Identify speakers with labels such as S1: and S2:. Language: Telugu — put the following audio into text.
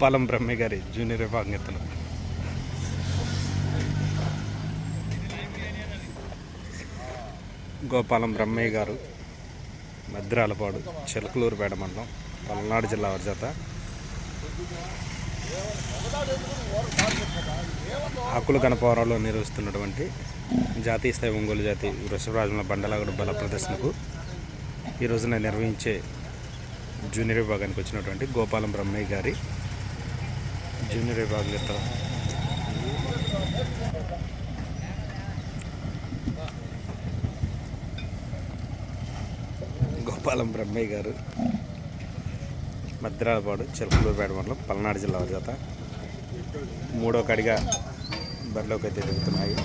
S1: గోపాలం బ్రహ్మయ్య గారి జూనియర్ విభాగం ఎత్తులు. గోపాలం బ్రహ్మయ్య గారు మద్రాలపాడు చిలకలూరుపేట మండలం పల్నాడు జిల్లా వారి జత. ఆకుల గణపవరంలో నిర్వహిస్తున్నటువంటి జాతీయ స్థాయి ఒంగోలు జాతి వృషభరాజుల బండలాగడు బల ప్రదర్శనకు ఈ రోజున నిర్వహించే జూనియర్ విభాగానికి వచ్చినటువంటి గోపాలం బ్రహ్మయ్య గారి జూనియర్ విభాగం గోపాలం బ్రహ్మయ్య గారు మద్రాలపాడు చిలకలూరుపేట మండలం పల్నాడు జిల్లా వారి జత. మూడో కడిగా బరిలోకి అయితే దిగుతున్నాయి.